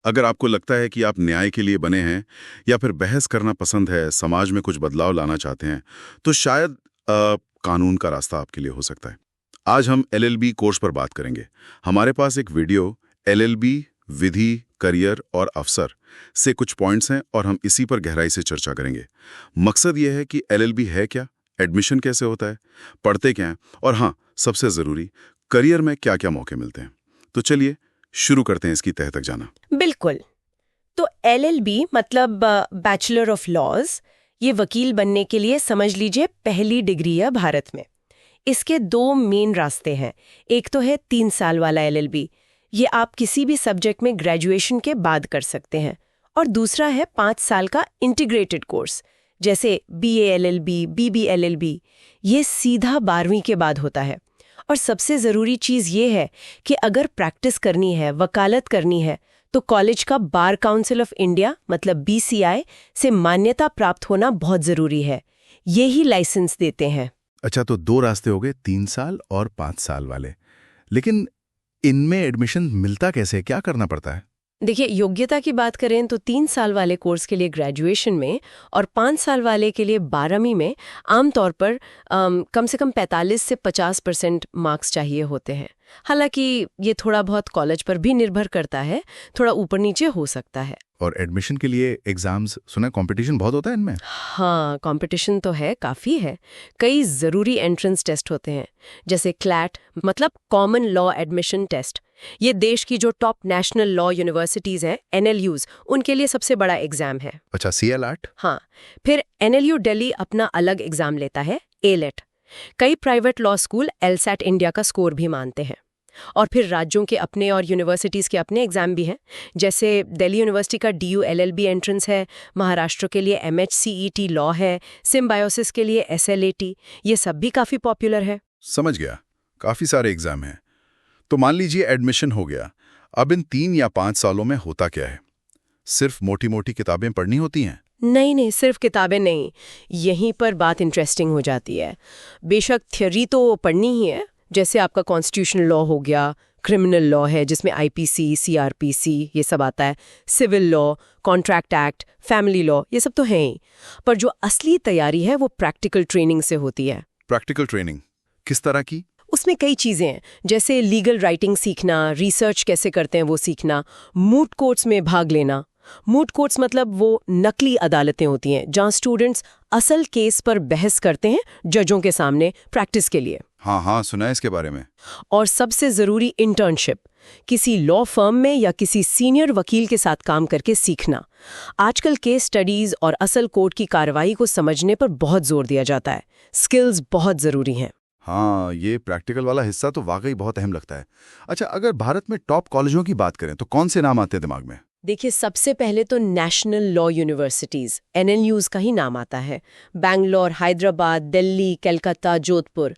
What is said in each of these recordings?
अगर आपको लगता है कि आप न्याय के लिए बने हैं या फिर बहस करना पसंद है, समाज में कुछ बदलाव लाना चाहते हैं, तो शायद कानून का रास्ता आपके लिए हो सकता है। आज हम एलएलबी कोर्स पर बात करेंगे। हमारे पास एक वीडियो एलएलबी विधि, करियर और अवसर से कुछ पॉइंट्स हैं और हम इसी पर गहराई से चर्चा करेंगे। मकसद यह है कि एलएलबी है क्या, एडमिशन कैसे होता है, पढ़ते क्या हैं और हाँ, सबसे ज़रूरी, करियर में क्या क्या मौके मिलते हैं। तो चलिए शुरू करते हैं इसकी तह तक जाना। बिल्कुल। तो एलएलबी मतलब बैचलर ऑफ लॉज, ये वकील बनने के लिए समझ लीजिए पहली डिग्री है भारत में। इसके दो मेन रास्ते हैं। एक तो है 3 साल वाला एलएलबी, ये आप किसी भी सब्जेक्ट में ग्रेजुएशन के बाद कर सकते हैं। और दूसरा है 5 साल का इंटीग्रेटेड कोर्स, जैसे बीए एलएलबी, बीबी एलएलबी। ये सीधा 12वीं के बाद होता है। और सबसे ज़रूरी चीज़ ये है कि अगर प्रैक्टिस करनी है, वकालत करनी है, तो कॉलेज का बार काउंसिल ऑफ इंडिया मतलब बीसीआई से मान्यता प्राप्त होना बहुत ज़रूरी है। ये ही लाइसेंस देते हैं। अच्छा, तो 2 रास्ते हो गए, 3 साल और 5 साल वाले। लेकिन इनमें एडमिशन मिलता कैसे, क्या करना पड़ता है? देखिए, योग्यता की बात करें तो 3 साल वाले कोर्स के लिए ग्रेजुएशन में और 5 साल वाले के लिए 12वीं में आमतौर पर कम से कम 45 से 50% मार्क्स चाहिए होते हैं। हालांकि ये थोड़ा बहुत कॉलेज पर भी निर्भर करता है, थोड़ा ऊपर नीचे हो सकता है। और एडमिशन के लिए एग्जाम्स, सुना कंपटीशन बहुत होता है इनमें? हाँ, कंपटीशन तो है, काफ़ी है। कई ज़रूरी एंट्रेंस टेस्ट होते हैं, जैसे क्लैट मतलब कॉमन लॉ एडमिशन टेस्ट। ये देश की जो टॉप नेशनल लॉ यूनिवर्सिटीज़ हैं, एनएलयूज़, उनके लिए सबसे बड़ा एग्जाम है। अच्छा, CL8? हाँ, फिर एनएलयू दिल्ली अपना अलग एग्जाम लेता है, एलेट। कई प्राइवेट लॉ स्कूल एलसैट इंडिया का स्कोर भी मानते हैं। और फिर राज्यों के अपने और यूनिवर्सिटीज़ के अपने एग्जाम भी हैं, जैसे दिल्ली यूनिवर्सिटी का DU LLB एंट्रेंस है, महाराष्ट्र के लिए MHCET लॉ है, सिम्बायोसिस के लिए SLAT। ये सब भी काफ़ी पॉपुलर है। समझ गया, काफी सारे एग्जाम हैं। तो मान लीजिए एडमिशन हो गया, अब इन 3 या 5 सालों में होता क्या है? सिर्फ मोटी मोटी किताबें पढ़नी होती हैं? नहीं नहीं, सिर्फ किताबें नहीं। यहीं पर बात इंटरेस्टिंग हो जाती है। बेशक थ्योरी तो पढ़नी ही है, जैसे आपका कॉन्स्टिट्यूशनल लॉ हो गया, क्रिमिनल लॉ है जिसमें IPC, CRPC ये सब आता है, civil law, contract act, family law, ये सब तो हैं ही। पर जो असली तैयारी है वो प्रैक्टिकल ट्रेनिंग से होती है। प्रैक्टिकल ट्रेनिंग किस तरह की? उसमें कई चीज़ें हैं, जैसे लीगल राइटिंग सीखना, रिसर्च कैसे करते हैं वो सीखना, मूट कोर्ट्स में भाग लेना। मूट कोर्ट्स मतलब वो नकली अदालतें होती हैं जहाँ स्टूडेंट्स असल केस पर बहस करते हैं जजों के सामने प्रैक्टिस के लिए। हाँ हाँ, सुना है इसके बारे में। और सबसे ज़रूरी इंटर्नशिप, किसी लॉ फर्म में या किसी सीनियर वकील के साथ काम करके सीखना। आजकल केस स्टडीज़ और असल कोर्ट की कार्रवाई को समझने पर बहुत जोर दिया जाता है। स्किल्स बहुत ज़रूरी हैं। हाँ, ये प्रैक्टिकल वाला हिस्सा तो वाकई बहुत अहम लगता है। अच्छा, अगर भारत में टॉप कॉलेजों की बात करें तो कौन से नाम आते हैं दिमाग में? देखिए, सबसे पहले तो नेशनल लॉ यूनिवर्सिटीज़ NLUs का ही नाम आता है। बैंगलोर, हैदराबाद, दिल्ली, कलकत्ता, जोधपुर,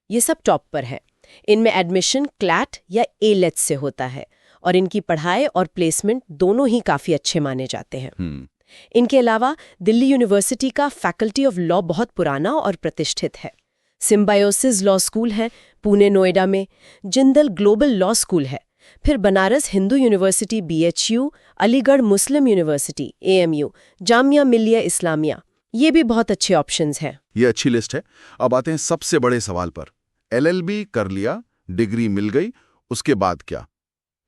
ये सब टॉप पर है। इनमें एडमिशन क्लैट या एलेट से होता है और इनकी पढ़ाई और प्लेसमेंट दोनों ही काफ़ी अच्छे माने जाते हैं। इनके अलावा दिल्ली यूनिवर्सिटी का फैकल्टी ऑफ लॉ बहुत पुराना और प्रतिष्ठित है। सिम्बायोसिस लॉ स्कूल है पुणे नोएडा में, जिंदल ग्लोबल लॉ स्कूल है, फिर बनारस हिंदू यूनिवर्सिटी BHU, अलीगढ़ मुस्लिम यूनिवर्सिटी AMU, जामिया मिलिया इस्लामिया, ये भी बहुत अच्छे ऑप्शंस हैं। ये अच्छी लिस्ट है। अब आते हैं सबसे बड़े सवाल पर। LLB कर लिया, डिग्री मिल गई, उसके बाद क्या?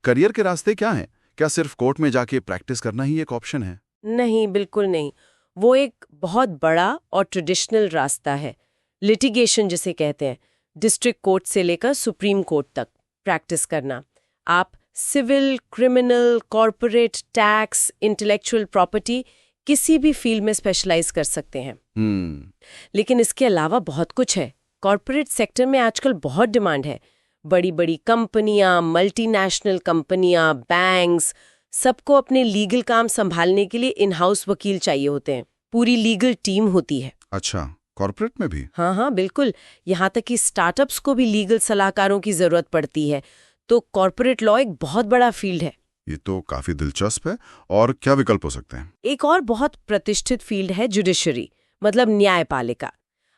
करियर के रास्ते क्या हैं? क्या सिर्फ कोर्ट में जाके प्रैक्टिस करना ही एक ऑप्शन है? नहीं, बिल्कुल नहीं। वो एक बहुत बड़ा और ट्रेडिशनल रास्ता है, लिटिगेशन जिसे कहते हैं। डिस्ट्रिक्ट कोर्ट से लेकर सुप्रीम कोर्ट तक प्रैक्टिस करना। आप civil, criminal, corporate, tax, intellectual property, किसी भी फील्ड में स्पेशलाइज कर सकते हैं। लेकिन इसके अलावा बहुत कुछ है। कॉर्पोरेट सेक्टर में आजकल बहुत डिमांड है। बड़ी बड़ी कंपनियां, मल्टीनेशनल कंपनियां, बैंक्स, सबको अपने लीगल काम संभालने के लिए इन हाउस वकील चाहिए होते हैं। पूरी लीगल टीम होती है। अच्छा, कॉर्पोरेट में भी? हाँ हाँ, बिल्कुल। यहाँ तक कि स्टार्टअप्स को भी लीगल सलाहकारों की जरूरत पड़ती है। तो कॉर्पोरेट लॉ एक बहुत बड़ा फील्ड है। ये तो काफी दिलचस्प है। और क्या विकल्प हो सकते हैं? एक और बहुत प्रतिष्ठित फील्ड है जुडिशरी, मतलब न्यायपालिका।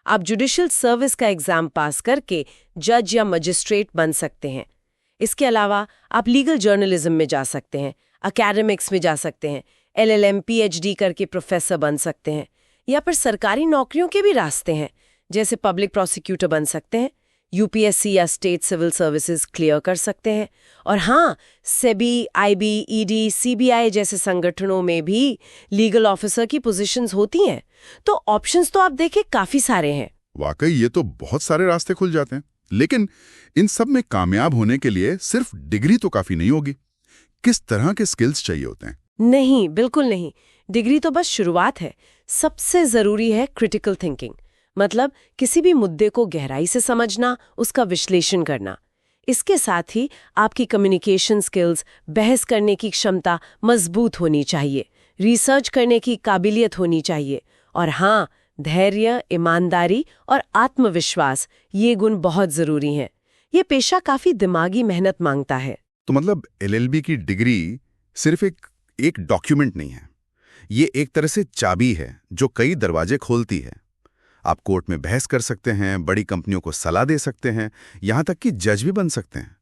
आप जुडिशियल सर्विस का एग्जाम पास करके जज या मजिस्ट्रेट बन सकते हैं। इसके अलावा आप लीगल जर्नलिज्म में जा सकते हैं। एकेडमिक्स में जा सकते हैं, LLM PhD करके प्रोफेसर बन सकते हैं, या फिर सरकारी नौकरियों के भी रास्ते हैं, जैसे पब्लिक प्रोसिक्यूटर बन सकते हैं, UPSC या स्टेट सिविल सर्विसेज क्लियर कर सकते हैं। और हाँ, सेबी, IB, ED, CBI जैसे संगठनों में भी लीगल ऑफिसर की पोजीशंस होती हैं। तो ऑप्शंस तो आप देखें काफी सारे हैं। वाकई ये तो बहुत सारे रास्ते खुल जाते हैं। लेकिन इन सब में कामयाब होने के लिए सिर्फ डिग्री तो काफी नहीं होगी। किस तरह के स्किल्स चाहिए होते हैं? नहीं, बिल्कुल नहीं। डिग्री तो बस शुरुआत है। सबसे जरूरी है क्रिटिकल थिंकिंग, मतलब किसी भी मुद्दे को गहराई से समझना, उसका विश्लेषण करना। इसके साथ ही आपकी कम्युनिकेशन स्किल्स, बहस करने की क्षमता मजबूत होनी चाहिए, रिसर्च करने की काबिलियत होनी चाहिए, और हाँ, धैर्य, ईमानदारी और आत्मविश्वास, ये गुण बहुत जरूरी हैं। ये पेशा काफी दिमागी मेहनत मांगता है। तो मतलब LLB की डिग्री सिर्फ एक डॉक्यूमेंट नहीं है, ये एक तरह से चाबी है जो कई दरवाजे खोलती है। आप कोर्ट में बहस कर सकते हैं, बड़ी कंपनियों को सलाह दे सकते हैं, यहाँ तक कि जज भी बन सकते हैं।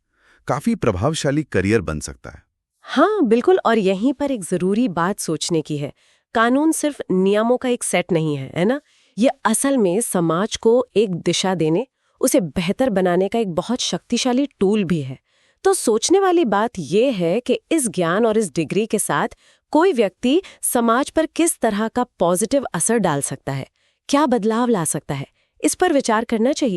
काफी प्रभावशाली करियर बन सकता है। हाँ, बिल्कुल। और यहीं पर एक जरूरी बात सोचने की है। कानून सिर्फ नियमों का एक सेट नहीं है ना? ये असल में समाज को एक दिशा देने, उसे बेहतर बनाने का एक बहुत शक्तिशाली टूल भी है। तो सोचने वाली बात यह है कि इस ज्ञान और इस डिग्री के साथ कोई व्यक्ति समाज पर किस तरह का पॉजिटिव असर डाल सकता है, क्या बदलाव ला सकता है, इस पर विचार करना चाहिए।